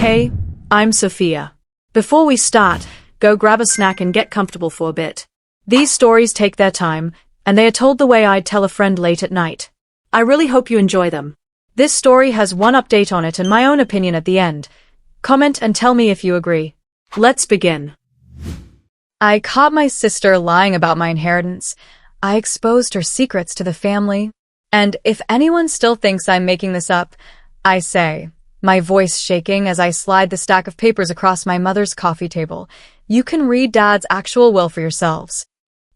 Hey, I'm Sophia. Before we start, go grab a snack and get comfortable for a bit. These stories take their time, and they are told the way I'd tell a friend late at night. I really hope you enjoy them. This story has one update on it and my own opinion at the end. Comment and tell me if you agree. Let's begin. I caught my sister lying about my inheritance. I exposed her secrets to the family. And if anyone still thinks I'm making this up, I say, my voice shaking as I slide the stack of papers across my mother's coffee table, you can read Dad's actual will for yourselves.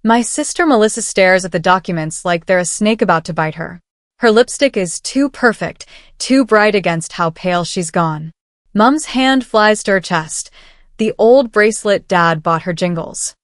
My sister Melissa stares at the documents like they're a snake about to bite her. Her lipstick is too perfect, too bright against how pale she's gone. Mum's hand flies to her chest. The old bracelet Dad bought her jingles.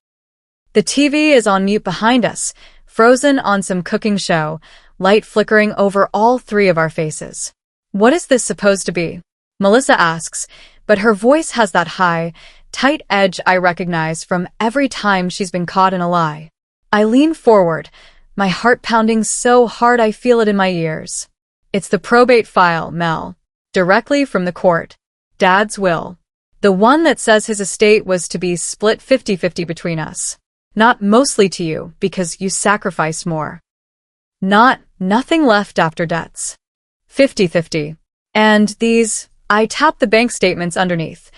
The TV is on mute behind us, frozen on some cooking show, light flickering over all three of our faces. What is this supposed to be? Melissa asks, but her voice has that high, tight edge I recognize from every time she's been caught in a lie. I lean forward, my heart pounding so hard I feel it in my ears. It's the probate file, Mel. Directly from the court. Dad's will. The one that says his estate was to be split 50-50 between us. Not mostly to you, because you sacrificed more. Not nothing left after debts. 50-50. And these, I tap the bank statements underneath,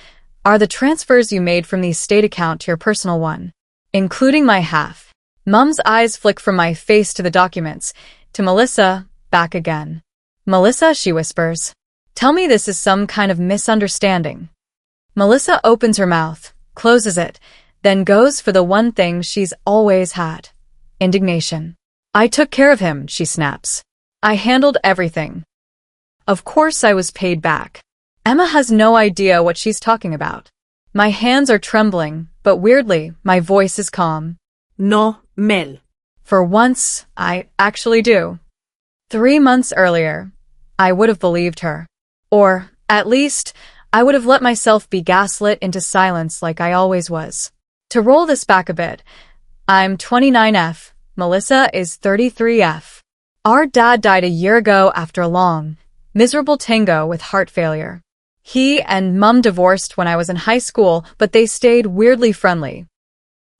are the transfers you made from the estate account to your personal one, including my half. Mum's eyes flick from my face to the documents, to Melissa, back again. Melissa, she whispers. Tell me this is some kind of misunderstanding. Melissa opens her mouth, closes it, then goes for the one thing she's always had. Indignation. I took care of him, she snaps. I handled everything. Of course I was paid back. Emma has no idea what she's talking about. My hands are trembling, but weirdly, my voice is calm. No, Mel. For once, I actually do. 3 months earlier, I would have believed her. Or, at least, I would have let myself be gaslit into silence like I always was. To roll this back a bit, I'm 29F, Melissa is 33F. Our dad died a year ago after a long, miserable tango with heart failure. He and Mum divorced when I was in high school, but they stayed weirdly friendly.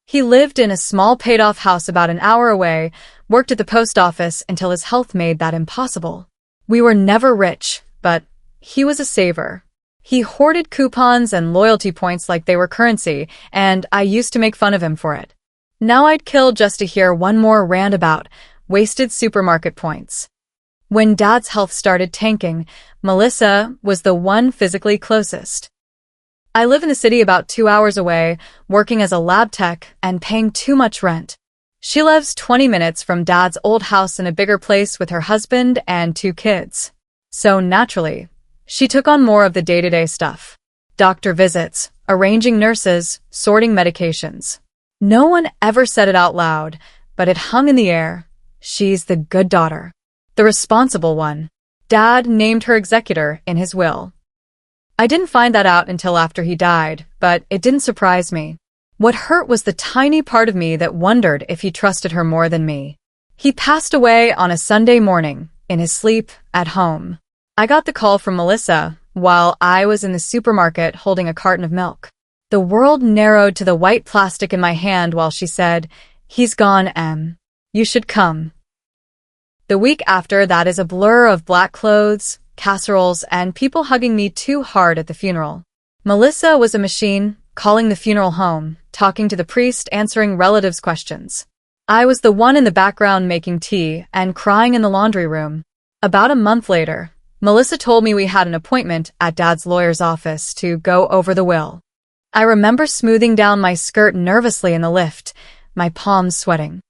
He lived in a small paid-off house about an hour away, worked at the post office until his health made that impossible. We were never rich, but he was a saver. He hoarded coupons and loyalty points like they were currency, and I used to make fun of him for it. Now I'd kill just to hear one more rant about wasted supermarket points. When Dad's health started tanking, Melissa was the one physically closest. I live in the city about 2 hours away, working as a lab tech and paying too much rent. She lives 20 minutes from Dad's old house in a bigger place with her husband and 2 kids. So naturally, she took on more of the day-to-day stuff. Doctor visits, arranging nurses, sorting medications. No one ever said it out loud, but it hung in the air. She's the good daughter. The responsible one. Dad named her executor in his will. I didn't find that out until after he died, but it didn't surprise me. What hurt was the tiny part of me that wondered if he trusted her more than me. He passed away on a Sunday morning, in his sleep, at home. I got the call from Melissa while I was in the supermarket holding a carton of milk. The world narrowed to the white plastic in my hand while she said, "He's gone, Em. You should come." The week after that is a blur of black clothes, casseroles, and people hugging me too hard at the funeral. Melissa was a machine, calling the funeral home, talking to the priest, answering relatives' questions. I was the one in the background making tea and crying in the laundry room. About a month later, Melissa told me we had an appointment at Dad's lawyer's office to go over the will. I remember smoothing down my skirt nervously in the lift, my palms sweating.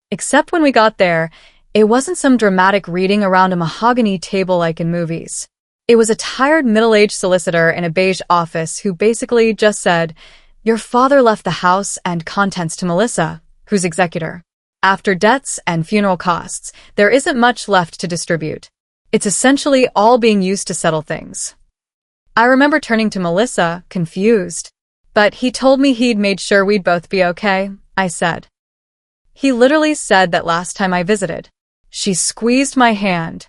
Except when we got there, it wasn't some dramatic reading around a mahogany table like in movies. It was a tired middle-aged solicitor in a beige office who basically just said, "Your father left the house and contents to Melissa, who's executor. After debts and funeral costs, there isn't much left to distribute. It's essentially all being used to settle things." I remember turning to Melissa, confused. "But he told me he'd made sure we'd both be okay," I said. "He literally said that last time I visited." She squeezed my hand.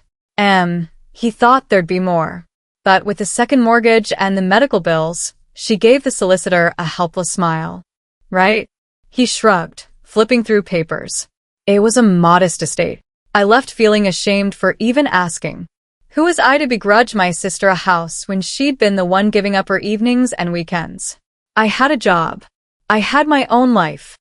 He thought there'd be more. But with the second mortgage and the medical bills, she gave the solicitor a helpless smile. Right? He shrugged, flipping through papers. It was a modest estate. I left feeling ashamed for even asking. Who was I to begrudge my sister a house when she'd been the one giving up her evenings and weekends? I had a job. I had my own life.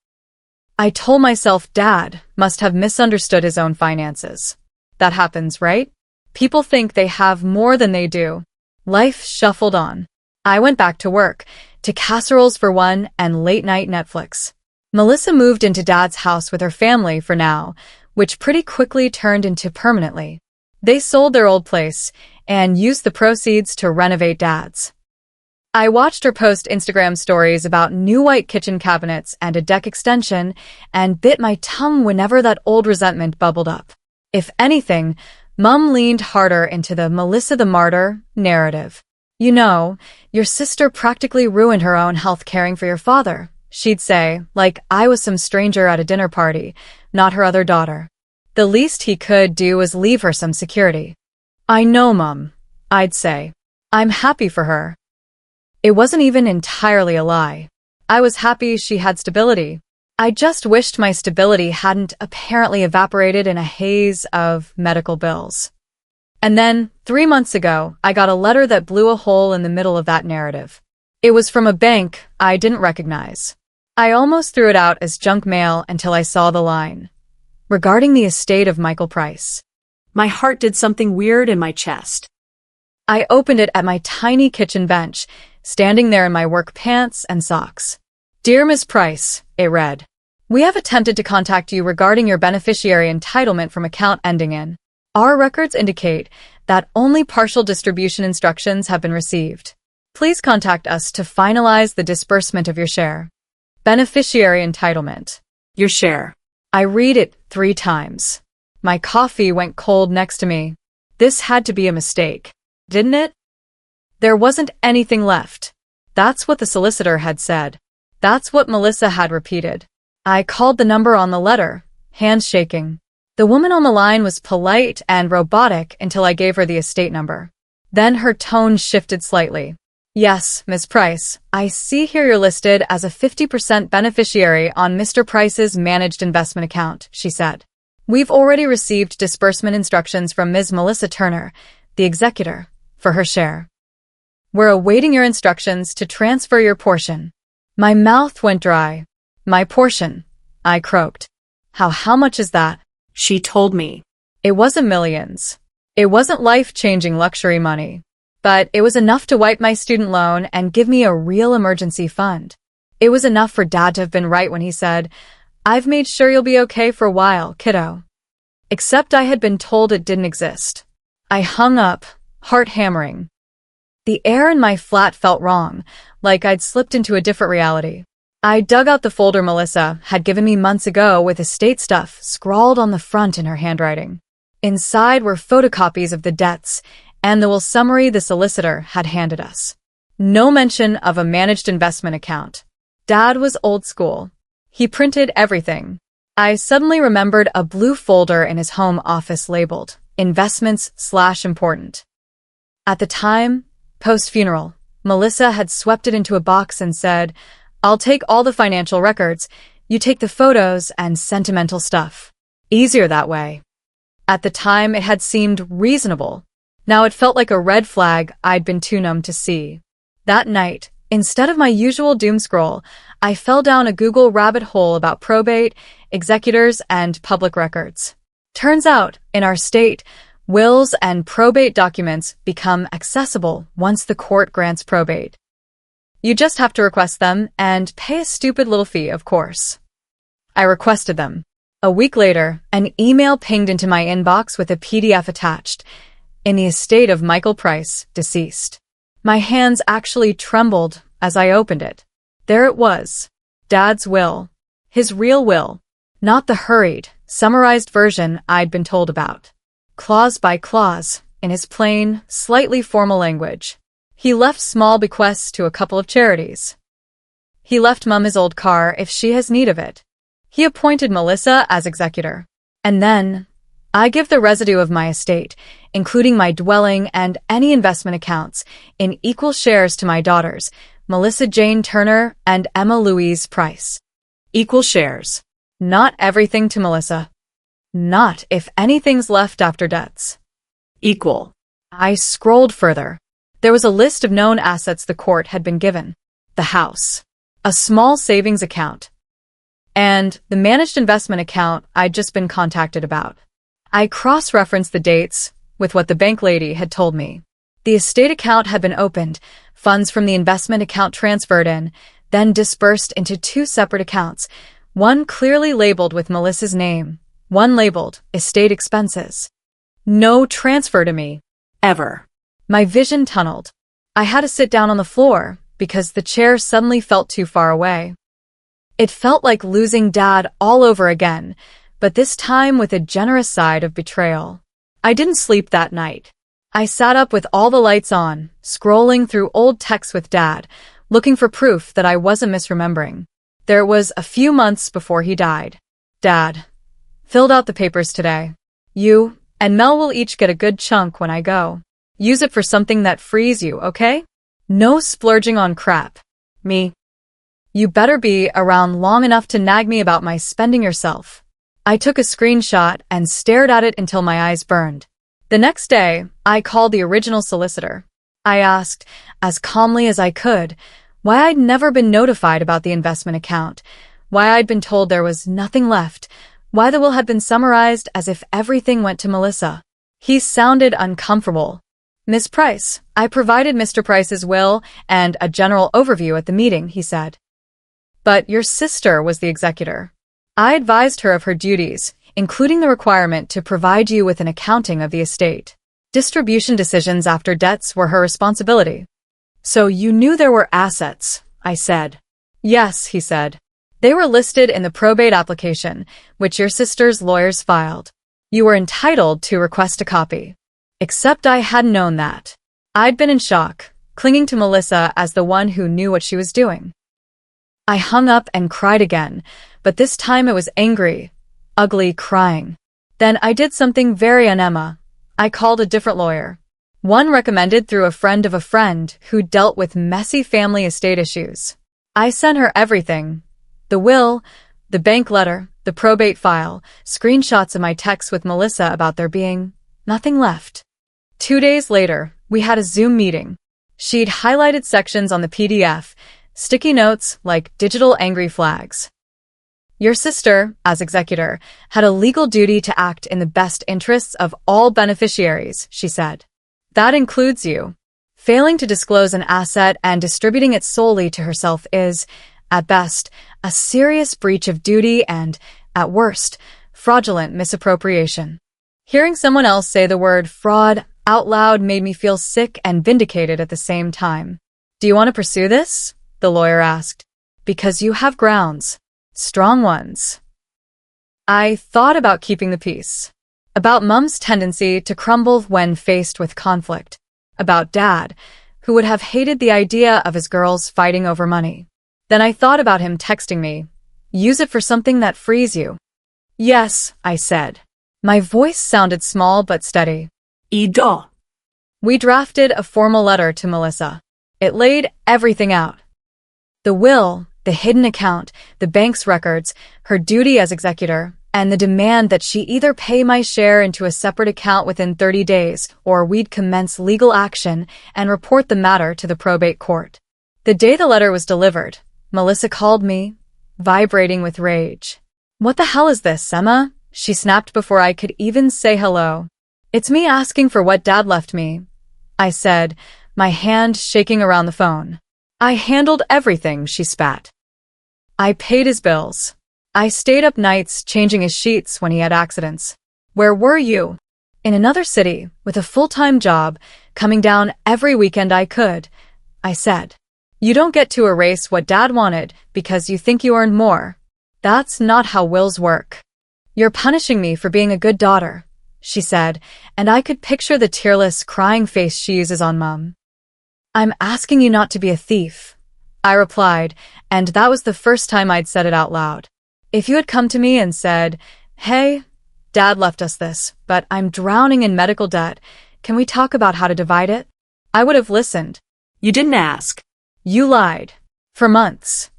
I told myself Dad must have misunderstood his own finances. That happens, right? People think they have more than they do. Life shuffled on. I went back to work, to casseroles for one and late-night Netflix. Melissa moved into Dad's house with her family for now, which pretty quickly turned into permanently. They sold their old place and used the proceeds to renovate Dad's. I watched her post Instagram stories about new white kitchen cabinets and a deck extension and bit my tongue whenever that old resentment bubbled up. If anything, Mum leaned harder into the Melissa the Martyr narrative. You know, your sister practically ruined her own health caring for your father, she'd say, like I was some stranger at a dinner party, not her other daughter. The least he could do was leave her some security. I know, Mum, I'd say. I'm happy for her. It wasn't even entirely a lie. I was happy she had stability. I just wished my stability hadn't apparently evaporated in a haze of medical bills. And then, 3 months ago, I got a letter that blew a hole in the middle of that narrative. It was from a bank I didn't recognize. I almost threw it out as junk mail until I saw the line. Regarding the estate of Michael Price. My heart did something weird in my chest. I opened it at my tiny kitchen bench, standing there in my work pants and socks. Dear Ms. Price, it read. We have attempted to contact you regarding your beneficiary entitlement from account ending in. Our records indicate that only partial distribution instructions have been received. Please contact us to finalize the disbursement of your share. Beneficiary entitlement. Your share. I read it 3 times. My coffee went cold next to me. This had to be a mistake, didn't it? There wasn't anything left. That's what the solicitor had said. That's what Melissa had repeated. I called the number on the letter, hands shaking. The woman on the line was polite and robotic until I gave her the estate number. Then her tone shifted slightly. Yes, Ms. Price, I see here you're listed as a 50% beneficiary on Mr. Price's managed investment account, she said. We've already received disbursement instructions from Ms. Melissa Turner, the executor, for her share. We're awaiting your instructions to transfer your portion. My mouth went dry. My portion, I croaked. How much is that? She told me. It wasn't millions. It wasn't life-changing luxury money. But it was enough to wipe my student loan and give me a real emergency fund. It was enough for Dad to have been right when he said, I've made sure you'll be okay for a while, kiddo. Except I had been told it didn't exist. I hung up, heart hammering. The air in my flat felt wrong, like I'd slipped into a different reality. I dug out the folder Melissa had given me months ago with estate stuff scrawled on the front in her handwriting. Inside were photocopies of the debts and the will summary the solicitor had handed us. No mention of a managed investment account. Dad was old school. He printed everything. I suddenly remembered a blue folder in his home office labeled Investments/Important. At the time, post-funeral, Melissa had swept it into a box and said, I'll take all the financial records, you take the photos and sentimental stuff. Easier that way. At the time, it had seemed reasonable. Now it felt like a red flag I'd been too numb to see. That night, instead of my usual doom scroll, I fell down a Google rabbit hole about probate, executors, and public records. Turns out, in our state, wills and probate documents become accessible once the court grants probate. You just have to request them and pay a stupid little fee, of course. I requested them. A week later, an email pinged into my inbox with a PDF attached. In the estate of Michael Price, deceased. My hands actually trembled as I opened it. There it was. Dad's will. His real will. Not the hurried, summarized version I'd been told about. Clause by clause, in his plain, slightly formal language. He left small bequests to a couple of charities. He left Mum his old car if she has need of it. He appointed Melissa as executor. And then, I give the residue of my estate, including my dwelling and any investment accounts, in equal shares to my daughters, Melissa Jane Turner and Emma Louise Price. Equal shares. Not everything to Melissa. Not if anything's left after debts. Equal. I scrolled further. There was a list of known assets the court had been given. The house, a small savings account, and the managed investment account I'd just been contacted about. I cross-referenced the dates with what the bank lady had told me. The estate account had been opened, funds from the investment account transferred in, then dispersed into two separate accounts, one clearly labeled with Melissa's name, one labeled estate expenses. No transfer to me. Ever. My vision tunneled. I had to sit down on the floor because the chair suddenly felt too far away. It felt like losing Dad all over again, but this time with a generous side of betrayal. I didn't sleep that night. I sat up with all the lights on, scrolling through old texts with Dad, looking for proof that I wasn't misremembering. There was a few months before he died. Dad, filled out the papers today. You and Mel will each get a good chunk when I go. Use it for something that frees you, okay? No splurging on crap. Me. You better be around long enough to nag me about my spending yourself. I took a screenshot and stared at it until my eyes burned. The next day, I called the original solicitor. I asked, as calmly as I could, why I'd never been notified about the investment account, why I'd been told there was nothing left, why the will had been summarized as if everything went to Melissa. He sounded uncomfortable. Miss Price, I provided Mr. Price's will and a general overview at the meeting, he said. But your sister was the executor. I advised her of her duties, including the requirement to provide you with an accounting of the estate. Distribution decisions after debts were her responsibility. So you knew there were assets, I said. Yes, he said. They were listed in the probate application, which your sister's lawyers filed. You were entitled to request a copy. Except I hadn't known that. I'd been in shock, clinging to Melissa as the one who knew what she was doing. I hung up and cried again, but this time it was angry, ugly crying. Then I did something very un-Emma. I called a different lawyer. One recommended through a friend of a friend who dealt with messy family estate issues. I sent her everything. The will, the bank letter, the probate file, screenshots of my texts with Melissa about there being nothing left. 2 days later, we had a Zoom meeting. She'd highlighted sections on the PDF, sticky notes like digital angry flags. Your sister, as executor, had a legal duty to act in the best interests of all beneficiaries, she said. That includes you. Failing to disclose an asset and distributing it solely to herself is, at best, a serious breach of duty and, at worst, fraudulent misappropriation. Hearing someone else say the word fraud out loud made me feel sick and vindicated at the same time. Do you want to pursue this? The lawyer asked. Because you have grounds. Strong ones. I thought about keeping the peace. About Mum's tendency to crumble when faced with conflict. About Dad, who would have hated the idea of his girls fighting over money. Then I thought about him texting me. Use it for something that frees you. Yes, I said. My voice sounded small but steady. Ida. We drafted a formal letter to Melissa. It laid everything out. The will, the hidden account, the bank's records, her duty as executor, and the demand that she either pay my share into a separate account within 30 days or we'd commence legal action and report the matter to the probate court. The day the letter was delivered, Melissa called me, vibrating with rage. What the hell is this, Emma? She snapped before I could even say hello. It's me asking for what Dad left me, I said, my hand shaking around the phone. I handled everything, she spat. I paid his bills. I stayed up nights changing his sheets when he had accidents. Where were you? In another city, with a full-time job, coming down every weekend I could, I said. You don't get to erase what Dad wanted because you think you earned more. That's not how wills work. You're punishing me for being a good daughter, she said, and I could picture the tearless, crying face she uses on Mum. I'm asking you not to be a thief, I replied, and that was the first time I'd said it out loud. If you had come to me and said, hey, Dad left us this, but I'm drowning in medical debt. Can we talk about how to divide it? I would have listened. You didn't ask. You lied. For months.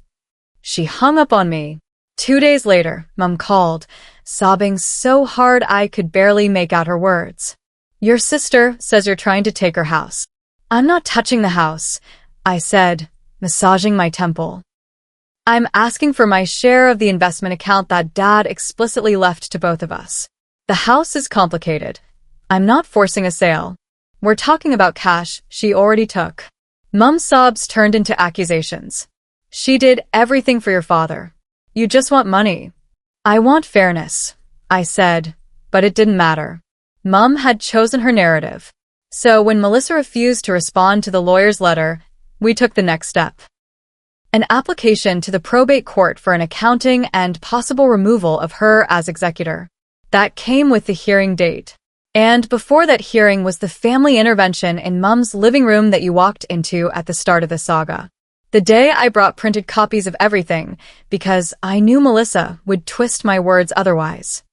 She hung up on me. 2 days later, Mum called, sobbing so hard I could barely make out her words. Your sister says you're trying to take her house. I'm not touching the house, I said, massaging my temple. I'm asking for my share of the investment account that Dad explicitly left to both of us. The house is complicated. I'm not forcing a sale. We're talking about cash she already took. Mum's sobs turned into accusations. She did everything for your father. You just want money. I want fairness, I said, but it didn't matter. Mum had chosen her narrative. So when Melissa refused to respond to the lawyer's letter, we took the next step. An application to the probate court for an accounting and possible removal of her as executor. That came with the hearing date. And before that hearing was the family intervention in Mum's living room that you walked into at the start of the saga. The day I brought printed copies of everything, because I knew Melissa would twist my words otherwise.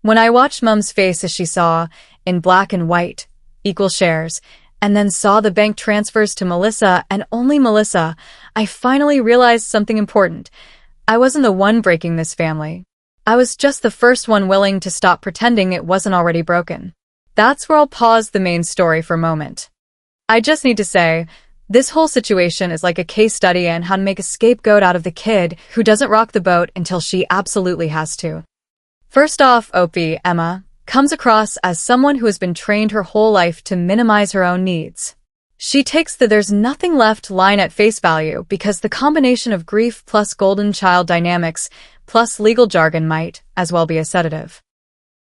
When I watched Mum's face as she saw, in black and white, equal shares, and then saw the bank transfers to Melissa and only Melissa, I finally realized something important. I wasn't the one breaking this family. I was just the first one willing to stop pretending it wasn't already broken. That's where I'll pause the main story for a moment. I just need to say, this whole situation is like a case study in how to make a scapegoat out of the kid who doesn't rock the boat until she absolutely has to. First off, Opie, Emma, comes across as someone who has been trained her whole life to minimize her own needs. She takes the "there's nothing left" line at face value because the combination of grief plus golden child dynamics plus legal jargon might as well be a sedative.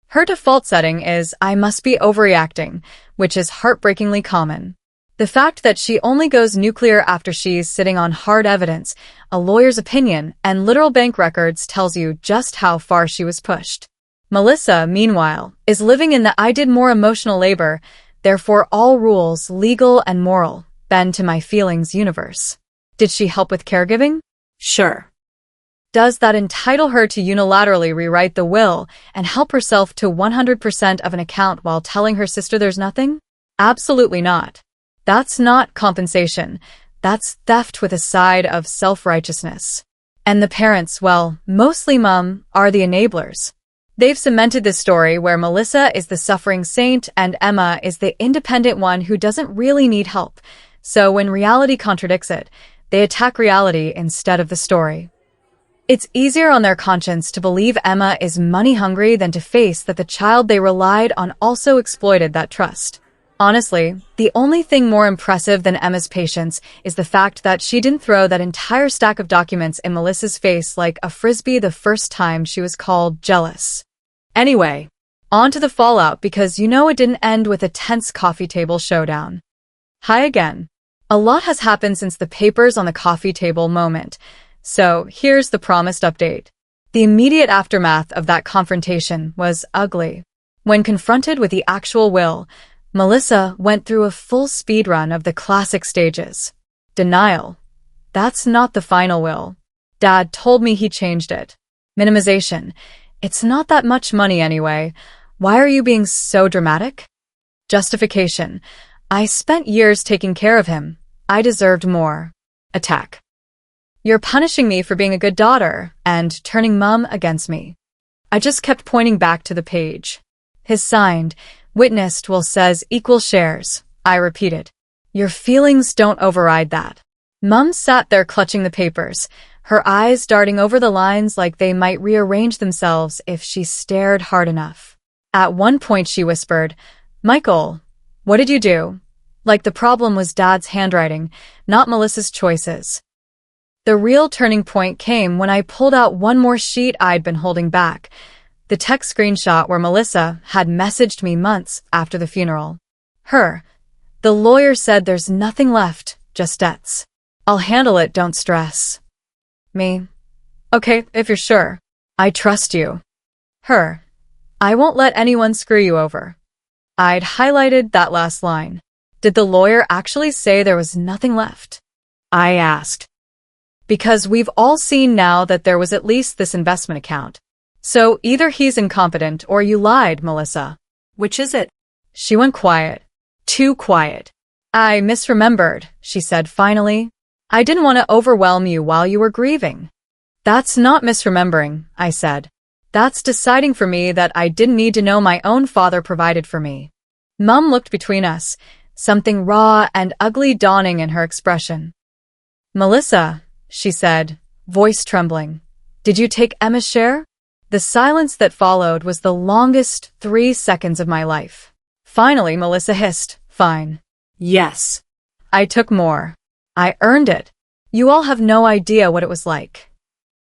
Her default setting is "I must be overreacting," which is heartbreakingly common. The fact that she only goes nuclear after she's sitting on hard evidence, a lawyer's opinion, and literal bank records tells you just how far she was pushed. Melissa, meanwhile, is living in the "I did more emotional labor, therefore all rules, legal and moral, bend to my feelings" universe. Did she help with caregiving? Sure. Does that entitle her to unilaterally rewrite the will and help herself to 100% of an account while telling her sister there's nothing? Absolutely not. That's not compensation. That's theft with a side of self-righteousness. And the parents, well, mostly Mum, are the enablers. They've cemented this story where Melissa is the suffering saint and Emma is the independent one who doesn't really need help. So when reality contradicts it, they attack reality instead of the story. It's easier on their conscience to believe Emma is money-hungry than to face that the child they relied on also exploited that trust. Honestly, the only thing more impressive than Emma's patience is the fact that she didn't throw that entire stack of documents in Melissa's face like a frisbee the first time she was called jealous. Anyway, on to the fallout because you know it didn't end with a tense coffee table showdown. Hi again. A lot has happened since the papers on the coffee table moment, so here's the promised update. The immediate aftermath of that confrontation was ugly. When confronted with the actual will, Melissa went through a full speed run of the classic stages. Denial. That's not the final will. Dad told me he changed it. Minimization. It's not that much money anyway. Why are you being so dramatic? Justification. I spent years taking care of him. I deserved more. Attack. You're punishing me for being a good daughter and turning Mum against me. I just kept pointing back to the page. His signed, witnessed will says equal shares, I repeated. Your feelings don't override that. Mum sat there clutching the papers, her eyes darting over the lines like they might rearrange themselves if she stared hard enough. At one point she whispered, Michael, what did you do? Like the problem was Dad's handwriting, not Melissa's choices. The real turning point came when I pulled out one more sheet I'd been holding back. The text screenshot where Melissa had messaged me months after the funeral. The lawyer said there's nothing left, just debts. I'll handle it, don't stress. Me. Okay, if you're sure. I trust you. I won't let anyone screw you over. I'd highlighted that last line. Did the lawyer actually say there was nothing left? I asked. Because we've all seen now that there was at least this investment account. So either he's incompetent or you lied, Melissa. Which is it? She went quiet. Too quiet. I misremembered, she said finally. I didn't want to overwhelm you while you were grieving. That's not misremembering, I said. That's deciding for me that I didn't need to know my own father provided for me. Mum looked between us, something raw and ugly dawning in her expression. Melissa, she said, voice trembling, did you take Emma's share? The silence that followed was the longest 3 seconds of my life. Finally, Melissa hissed, fine. Yes. I took more. I earned it. You all have no idea what it was like.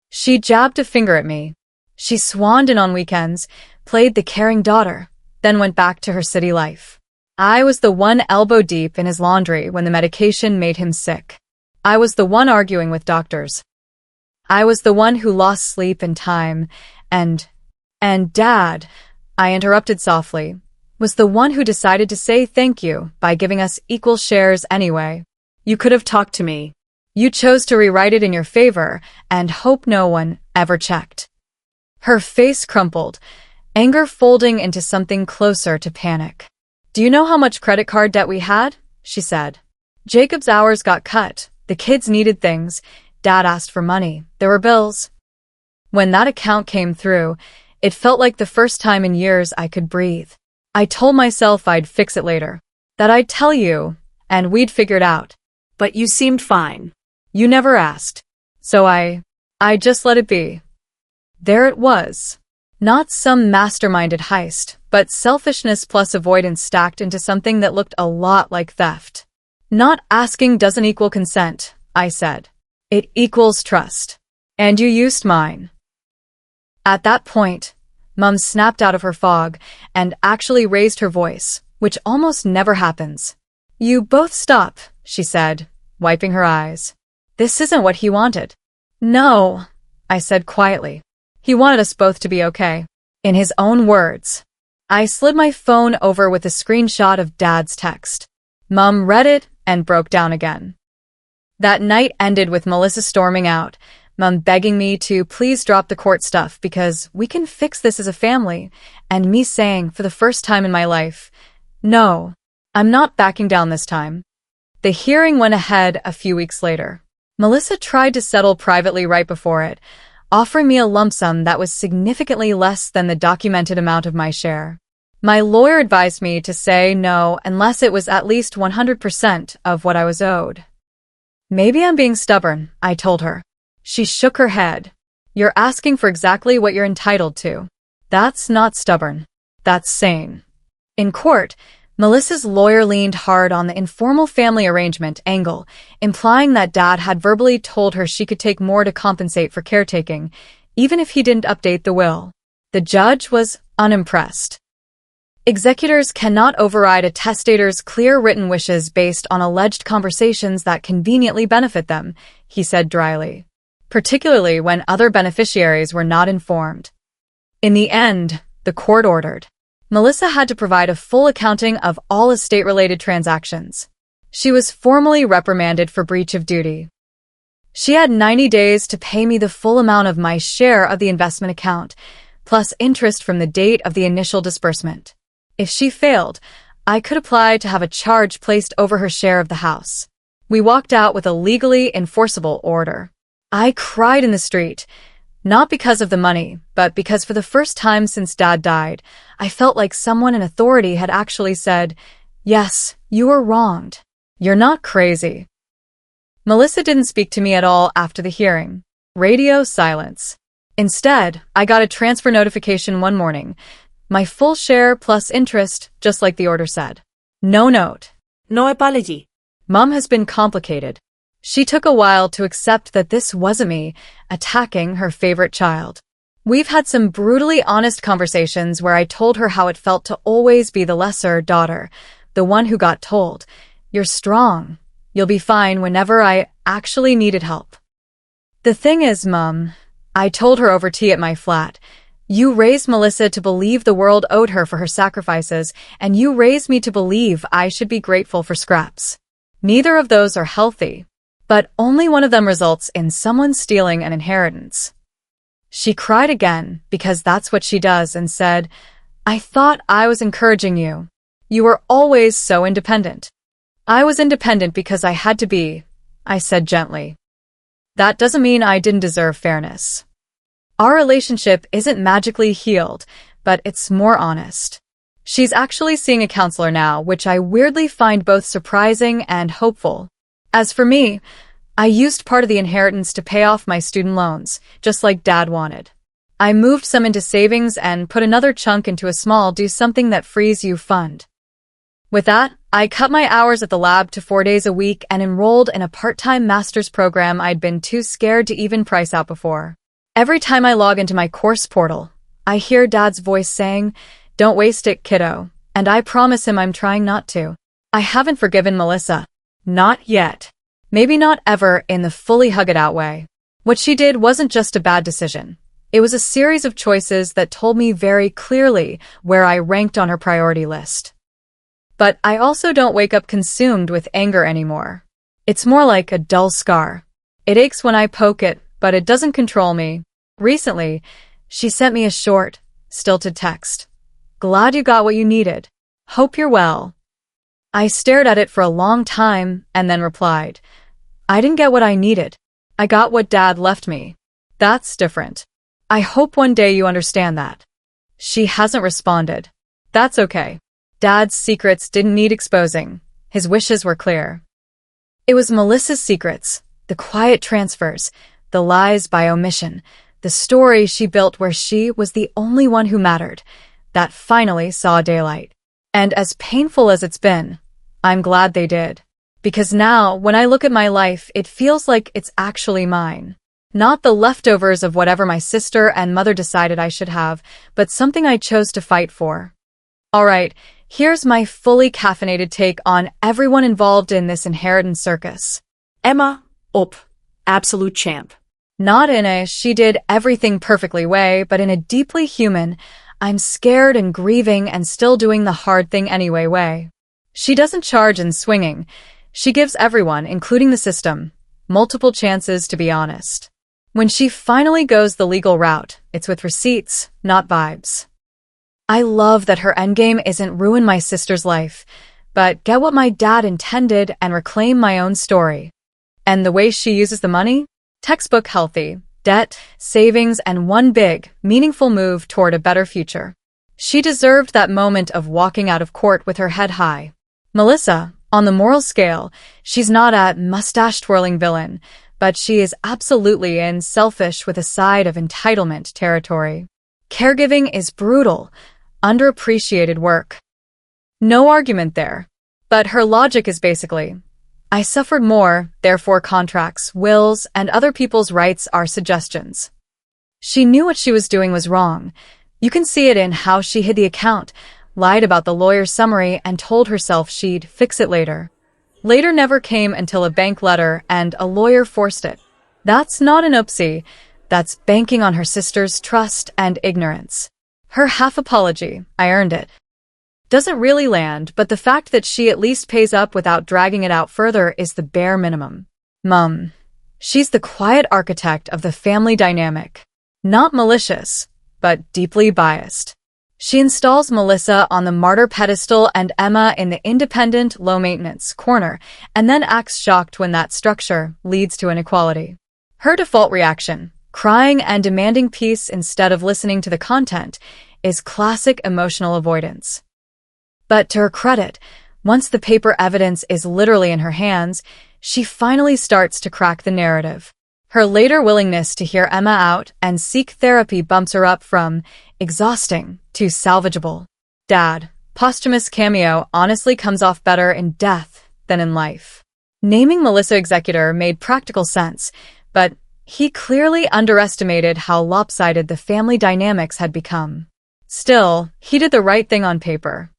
She jabbed a finger at me. She swanned in on weekends, played the caring daughter, then went back to her city life. I was the one elbow deep in his laundry when the medication made him sick. I was the one arguing with doctors. I was the one who lost sleep and time, and Dad, I interrupted softly, was the one who decided to say thank you by giving us equal shares anyway. You could have talked to me. You chose to rewrite it in your favor and hope no one ever checked. Her face crumpled, anger folding into something closer to panic. Do you know how much credit card debt we had? She said. Jacob's hours got cut. The kids needed things. Dad asked for money. There were bills. When that account came through, it felt like the first time in years I could breathe. I told myself I'd fix it later, that I'd tell you, and we'd figure it out. But you seemed fine. You never asked. So I just let it be. There it was. Not some masterminded heist, but selfishness plus avoidance stacked into something that looked a lot like theft. Not asking doesn't equal consent, I said. It equals trust. And you used mine. At that point, Mum snapped out of her fog and actually raised her voice, which almost never happens. You both stop, she said, wiping her eyes. This isn't what he wanted. No, I said quietly. He wanted us both to be okay. In his own words. I slid my phone over with a screenshot of Dad's text. Mum read it and broke down again. That night ended with Melissa storming out, Mum begging me to please drop the court stuff because we can fix this as a family, and me saying, for the first time in my life, no, I'm not backing down this time. The hearing went ahead a few weeks later. Melissa tried to settle privately right before it, offering me a lump sum that was significantly less than the documented amount of my share. My lawyer advised me to say no unless it was at least 100% of what I was owed. Maybe I'm being stubborn, I told her. She shook her head. You're asking for exactly what you're entitled to. That's not stubborn. That's sane. In court, Melissa's lawyer leaned hard on the informal family arrangement angle, implying that Dad had verbally told her she could take more to compensate for caretaking, even if he didn't update the will. The judge was unimpressed. Executors cannot override a testator's clear written wishes based on alleged conversations that conveniently benefit them, he said dryly, particularly when other beneficiaries were not informed. In the end, the court ordered. Melissa had to provide a full accounting of all estate-related transactions. She was formally reprimanded for breach of duty. She had 90 days to pay me the full amount of my share of the investment account, plus interest from the date of the initial disbursement. If she failed, I could apply to have a charge placed over her share of the house. We walked out with a legally enforceable order. I cried in the street. Not because of the money, but because for the first time since Dad died, I felt like someone in authority had actually said, yes, you were wronged. You're not crazy. Melissa didn't speak to me at all after the hearing. Radio silence. Instead, I got a transfer notification one morning. My full share plus interest, just like the order said. No note. No apology. Mom has been complicated. She took a while to accept that this wasn't me attacking her favorite child. We've had some brutally honest conversations where I told her how it felt to always be the lesser daughter, the one who got told, "You're strong. You'll be fine," whenever I actually needed help. The thing is, Mum, I told her over tea at my flat, you raised Melissa to believe the world owed her for her sacrifices, and you raised me to believe I should be grateful for scraps. Neither of those are healthy. But only one of them results in someone stealing an inheritance. She cried again, because that's what she does, and said, "I thought I was encouraging you. You were always so independent." "I was independent because I had to be," I said gently. "That doesn't mean I didn't deserve fairness." Our relationship isn't magically healed, but it's more honest. She's actually seeing a counselor now, which I weirdly find both surprising and hopeful. As for me, I used part of the inheritance to pay off my student loans, just like Dad wanted. I moved some into savings and put another chunk into a small do something that frees you fund. With that, I cut my hours at the lab to 4 days a week and enrolled in a part-time master's program I'd been too scared to even price out before. Every time I log into my course portal, I hear Dad's voice saying, "Don't waste it, kiddo," and I promise him I'm trying not to. I haven't forgiven Melissa. Not yet. Maybe not ever in the fully hug-it-out way. What she did wasn't just a bad decision. It was a series of choices that told me very clearly where I ranked on her priority list. But I also don't wake up consumed with anger anymore. It's more like a dull scar. It aches when I poke it, but it doesn't control me. Recently, she sent me a short, stilted text. "Glad you got what you needed. Hope you're well." I stared at it for a long time and then replied, "I didn't get what I needed. I got what Dad left me. That's different. I hope one day you understand that." She hasn't responded. That's okay. Dad's secrets didn't need exposing. His wishes were clear. It was Melissa's secrets, the quiet transfers, the lies by omission, the story she built where she was the only one who mattered, that finally saw daylight. And as painful as it's been, I'm glad they did. Because now, when I look at my life, it feels like it's actually mine. Not the leftovers of whatever my sister and mother decided I should have, but something I chose to fight for. Alright, here's my fully caffeinated take on everyone involved in this inheritance circus. Emma, up. Absolute champ. Not in a she did everything perfectly way, but in a deeply human, I'm scared and grieving and still doing the hard thing anyway way. She doesn't charge in swinging. She gives everyone, including the system, multiple chances to be honest. When she finally goes the legal route, it's with receipts, not vibes. I love that her endgame isn't ruin my sister's life, but get what my dad intended and reclaim my own story. And the way she uses the money? Textbook healthy, debt, savings, and one big, meaningful move toward a better future. She deserved that moment of walking out of court with her head high. Melissa, on the moral scale, she's not a mustache-twirling villain, but she is absolutely in selfish with a side of entitlement territory. Caregiving is brutal, underappreciated work. No argument there. But her logic is basically, I suffered more, therefore contracts, wills, and other people's rights are suggestions. She knew what she was doing was wrong. You can see it in how she hid the account, lied about the lawyer's summary, and told herself she'd fix it later. Later never came until a bank letter and a lawyer forced it. That's not an oopsie. That's banking on her sister's trust and ignorance. Her half apology, I earned it, doesn't really land, but the fact that she at least pays up without dragging it out further is the bare minimum. Mum. She's the quiet architect of the family dynamic. Not malicious, but deeply biased. She installs Melissa on the martyr pedestal and Emma in the independent, low-maintenance corner, and then acts shocked when that structure leads to inequality. Her default reaction, crying and demanding peace instead of listening to the content, is classic emotional avoidance. But to her credit, once the paper evidence is literally in her hands, she finally starts to crack the narrative. Her later willingness to hear Emma out and seek therapy bumps her up from exhausting to salvageable. Dad, posthumous cameo honestly comes off better in death than in life. Naming Melissa executor made practical sense, but he clearly underestimated how lopsided the family dynamics had become. Still, he did the right thing on paper.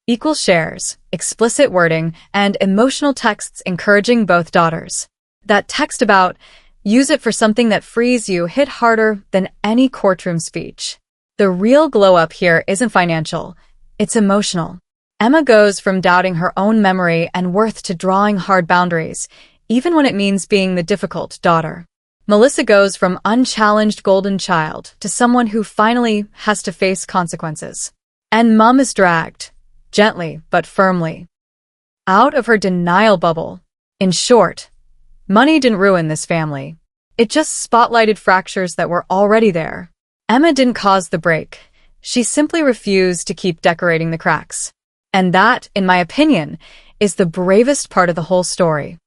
Equal shares, explicit wording, and emotional texts encouraging both daughters. That text about, use it for something that frees you hit harder than any courtroom speech. The real glow-up here isn't financial, it's emotional. Emma goes from doubting her own memory and worth to drawing hard boundaries, even when it means being the difficult daughter. Melissa goes from unchallenged golden child to someone who finally has to face consequences. And Mom is dragged, gently but firmly, out of her denial bubble. In short, money didn't ruin this family. It just spotlighted fractures that were already there. Emma didn't cause the break. She simply refused to keep decorating the cracks. And that, in my opinion, is the bravest part of the whole story.